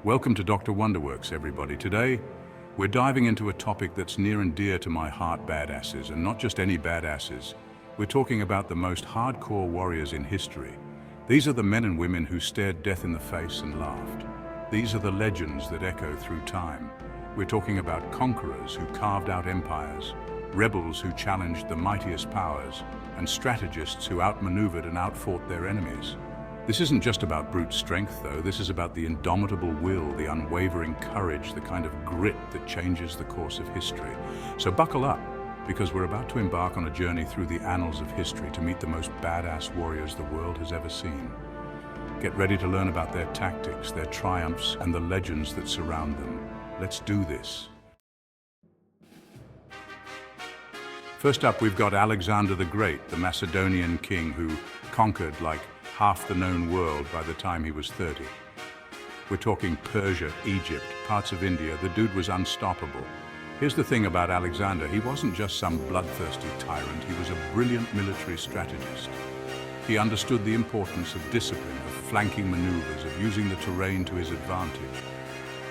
Welcome to Dr. Wonderworks, everybody. Today, we're diving into a topic that's near and dear to my heart, badasses, and not just any badasses. We're talking about the most hardcore warriors in history. These are the men and women who stared death in the face and laughed. These are the legends that echo through time. We're talking about conquerors who carved out empires, rebels who challenged the mightiest powers, and strategists who outmaneuvered and outfought their enemies. This isn't just about brute strength, though. This is about the indomitable will, the unwavering courage, the kind of grit that changes the course of history. So buckle up, because we're about to embark on a journey through the annals of history to meet the most badass warriors the world has ever seen. Get ready to learn about their tactics, their triumphs, and the legends that surround them. Let's do this. First up, we've got Alexander the Great, the Macedonian king who conquered like half the known world by the time he was 30. We're talking Persia, Egypt, parts of India. The dude was unstoppable. Here's the thing about Alexander. He wasn't just some bloodthirsty tyrant. He was a brilliant military strategist. He understood the importance of discipline, of flanking maneuvers, of using the terrain to his advantage.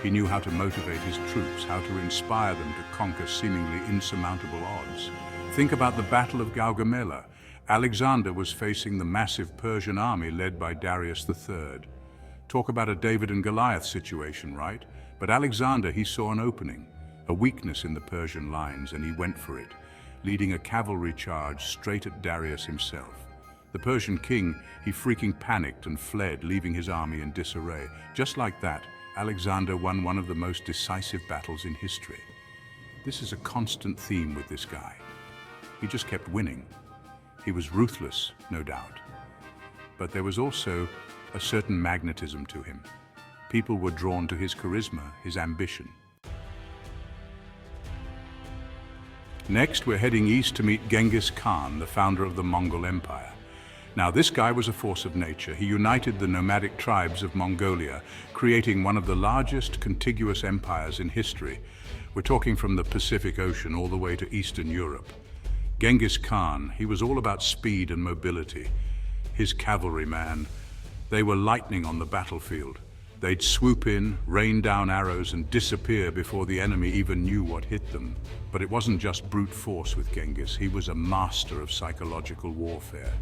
He knew how to motivate his troops, how to inspire them to conquer seemingly insurmountable odds. Think about the Battle of Gaugamela. Alexander was facing the massive Persian army led by Darius III. Talk about a David and Goliath situation, right? But Alexander, he saw an opening, a weakness in the Persian lines, and he went for it, leading a cavalry charge straight at Darius himself. The Persian king, he freaking panicked and fled, leaving his army in disarray. Just like that, Alexander won one of the most decisive battles in history. This is a constant theme with this guy. He just kept winning. He was ruthless, no doubt. But there was also a certain magnetism to him. People were drawn to his charisma, his ambition. Next, we're heading east to meet Genghis Khan, the founder of the Mongol Empire. Now, this guy was a force of nature. He united the nomadic tribes of Mongolia, creating one of the largest contiguous empires in history. We're talking from the Pacific Ocean all the way to Eastern Europe. Genghis Khan, he was all about speed and mobility. His cavalrymen, they were lightning on the battlefield. They'd swoop in, rain down arrows, and disappear before the enemy even knew what hit them. But it wasn't just brute force with Genghis. He was a master of psychological warfare.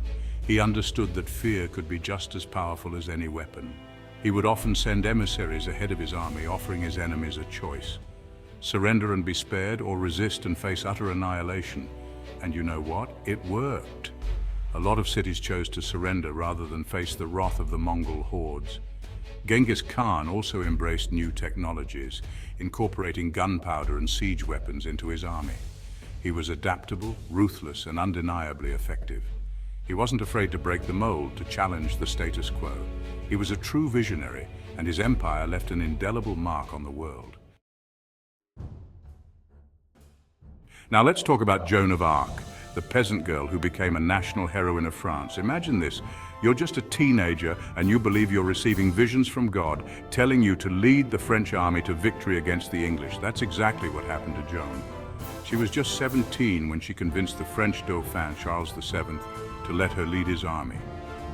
He understood that fear could be just as powerful as any weapon. He would often send emissaries ahead of his army, offering his enemies a choice: surrender and be spared, or resist and face utter annihilation. And you know what? It worked. A lot of cities chose to surrender rather than face the wrath of the Mongol hordes. Genghis Khan also embraced new technologies, incorporating gunpowder and siege weapons into his army. He was adaptable, ruthless, and undeniably effective. He wasn't afraid to break the mold, to challenge the status quo. He was a true visionary, and his empire left an indelible mark on the world. Now let's talk about Joan of Arc, the peasant girl who became a national heroine of France. Imagine this. You're just a teenager and you believe you're receiving visions from God telling you to lead the French army to victory against the English. That's exactly what happened to Joan. She was just 17 when she convinced the French Dauphin, Charles VII, to let her lead his army.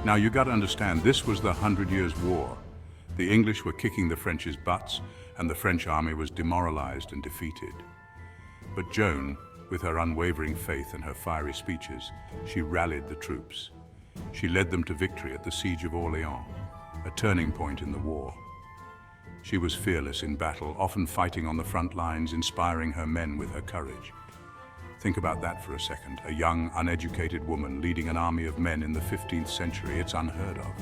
Now you got to understand, this was the 100 Years' War. The English were kicking the French's butts and the French army was demoralized and defeated. But Joan, with her unwavering faith and her fiery speeches, she rallied the troops. She led them to victory at the Siege of Orléans, a turning point in the war. She was fearless in battle, often fighting on the front lines, inspiring her men with her courage. Think about that for a second. A young, uneducated woman leading an army of men in the 15th century. It's unheard of.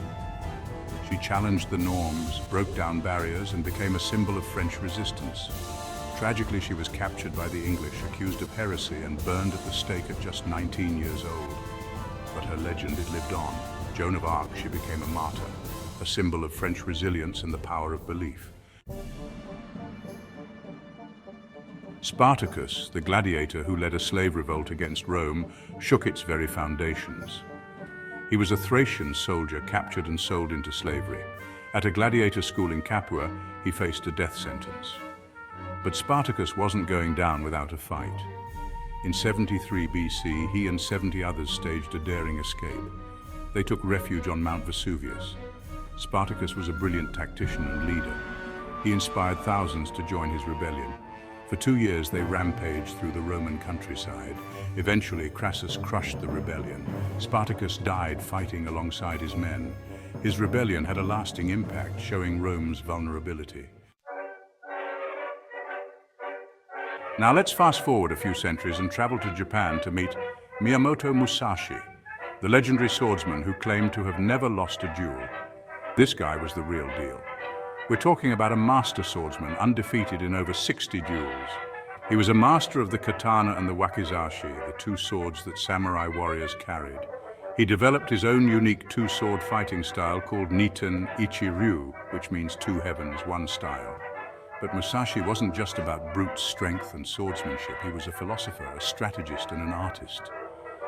She challenged the norms, broke down barriers, and became a symbol of French resistance. Tragically, she was captured by the English, accused of heresy, and burned at the stake at just 19 years old. But her legend, it lived on. Joan of Arc, she became a martyr, a symbol of French resilience and the power of belief. Spartacus, the gladiator who led a slave revolt against Rome, shook its very foundations. He was a Thracian soldier captured and sold into slavery. At a gladiator school in Capua, he faced a death sentence. But Spartacus wasn't going down without a fight. In 73 BC, he and 70 others staged a daring escape. They took refuge on Mount Vesuvius. Spartacus was a brilliant tactician and leader. He inspired thousands to join his rebellion. For 2 years, they rampaged through the Roman countryside. Eventually, Crassus crushed the rebellion. Spartacus died fighting alongside his men. His rebellion had a lasting impact, showing Rome's vulnerability. Now let's fast forward a few centuries and travel to Japan to meet Miyamoto Musashi, the legendary swordsman who claimed to have never lost a duel. This guy was the real deal. We're talking about a master swordsman, undefeated in over 60 duels. He was a master of the katana and the wakizashi, the two swords that samurai warriors carried. He developed his own unique two-sword fighting style called Niten Ichi-ryu, which means two heavens, one style. But Masashi wasn't just about brute strength and swordsmanship. He was a philosopher, a strategist, and an artist.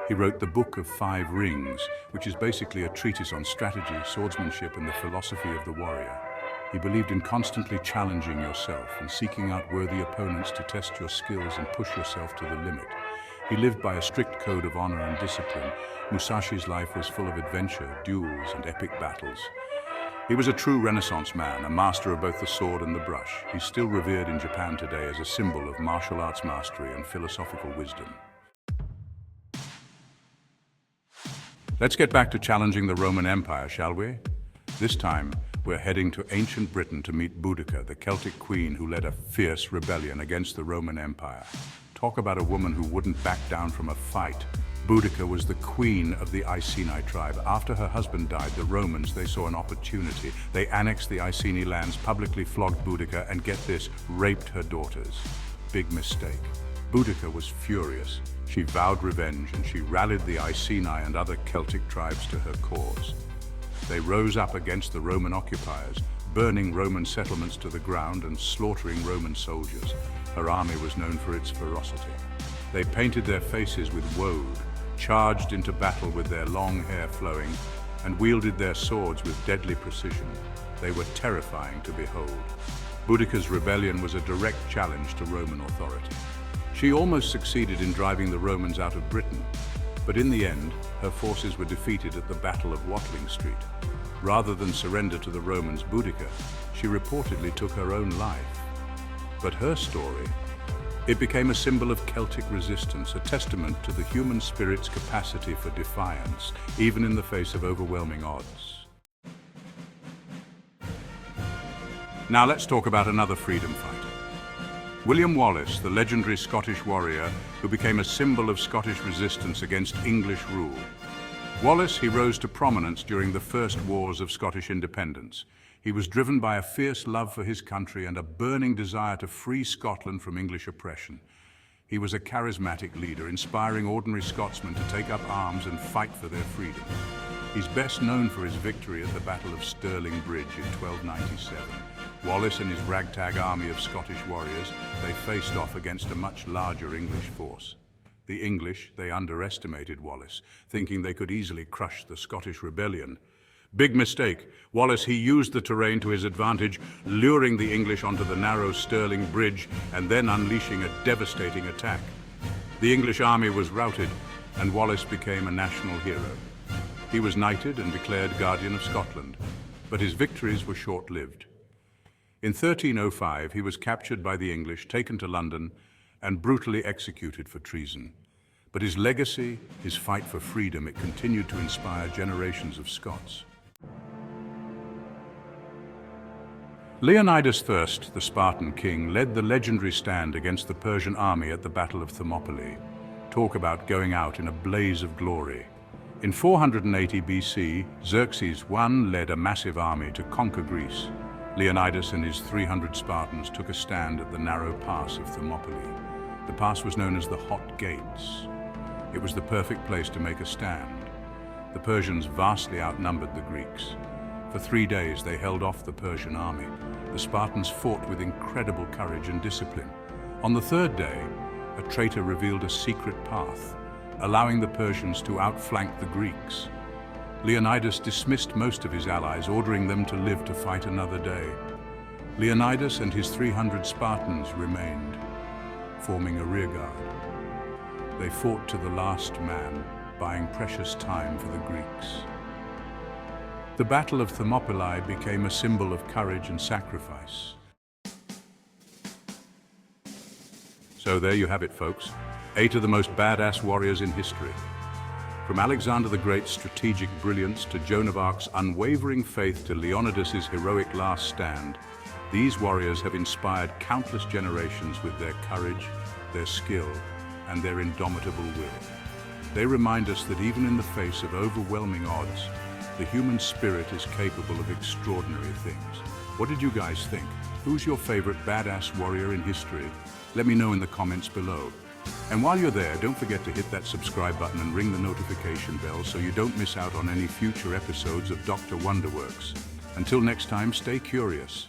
He wrote the Book of Five Rings, which is basically a treatise on strategy, swordsmanship, and the philosophy of the warrior. He believed in constantly challenging yourself and seeking out worthy opponents to test your skills and push yourself to the limit. He lived by a strict code of honor and discipline. Musashi's life was full of adventure, duels, and epic battles. He was a true Renaissance man, a master of both the sword and the brush. He's still revered in Japan today as a symbol of martial arts mastery and philosophical wisdom. Let's get back to challenging the Roman Empire, shall we? This time, we're heading to ancient Britain to meet Boudica, the Celtic queen who led a fierce rebellion against the Roman Empire. Talk about a woman who wouldn't back down from a fight. Boudica was the queen of the Iceni tribe. After her husband died, the Romans, they saw an opportunity. They annexed the Iceni lands, publicly flogged Boudica, and get this, raped her daughters. Big mistake. Boudica was furious. She vowed revenge, and she rallied the Iceni and other Celtic tribes to her cause. They rose up against the Roman occupiers, burning Roman settlements to the ground and slaughtering Roman soldiers. Her army was known for its ferocity. They painted their faces with woad, charged into battle with their long hair flowing, and wielded their swords with deadly precision. They were terrifying to behold. Boudica's rebellion was a direct challenge to Roman authority. She almost succeeded in driving the Romans out of Britain, but in the end, her forces were defeated at the Battle of Watling Street. Rather than surrender to the Romans, Boudica, she reportedly took her own life. But her story, it became a symbol of Celtic resistance, a testament to the human spirit's capacity for defiance, even in the face of overwhelming odds. Now let's talk about another freedom fighter. William Wallace, the legendary Scottish warrior who became a symbol of Scottish resistance against English rule. Wallace, he rose to prominence during the first wars of Scottish independence. He was driven by a fierce love for his country and a burning desire to free Scotland from English oppression. He was a charismatic leader, inspiring ordinary Scotsmen to take up arms and fight for their freedom. He's best known for his victory at the Battle of Stirling Bridge in 1297. Wallace and his ragtag army of Scottish warriors, they faced off against a much larger English force. The English, they underestimated Wallace, thinking they could easily crush the Scottish rebellion. Big mistake. Wallace, he used the terrain to his advantage, luring the English onto the narrow Stirling Bridge and then unleashing a devastating attack. The English army was routed, and Wallace became a national hero. He was knighted and declared Guardian of Scotland, but his victories were short-lived. In 1305, he was captured by the English, taken to London, and brutally executed for treason. But his legacy, his fight for freedom, it continued to inspire generations of Scots. Leonidas I, the Spartan king, led the legendary stand against the Persian army at the Battle of Thermopylae. Talk about going out in a blaze of glory. In 480 BC, Xerxes I led a massive army to conquer Greece. Leonidas and his 300 Spartans took a stand at the narrow pass of Thermopylae. The pass was known as the Hot Gates. It was the perfect place to make a stand. The Persians vastly outnumbered the Greeks. For 3 days, they held off the Persian army. The Spartans fought with incredible courage and discipline. On the third day, a traitor revealed a secret path, allowing the Persians to outflank the Greeks. Leonidas dismissed most of his allies, ordering them to live to fight another day. Leonidas and his 300 Spartans remained, forming a rearguard. They fought to the last man, buying precious time for the Greeks. The Battle of Thermopylae became a symbol of courage and sacrifice. So there you have it, folks. 8 of the most badass warriors in history. From Alexander the Great's strategic brilliance to Joan of Arc's unwavering faith to Leonidas's heroic last stand, these warriors have inspired countless generations with their courage, their skill, and their indomitable will. They remind us that even in the face of overwhelming odds, the human spirit is capable of extraordinary things. What did you guys think? Who's your favorite badass warrior in history? Let me know in the comments below. And while you're there, don't forget to hit that subscribe button and ring the notification bell so you don't miss out on any future episodes of Dr. Wonderworks. Until next time, stay curious.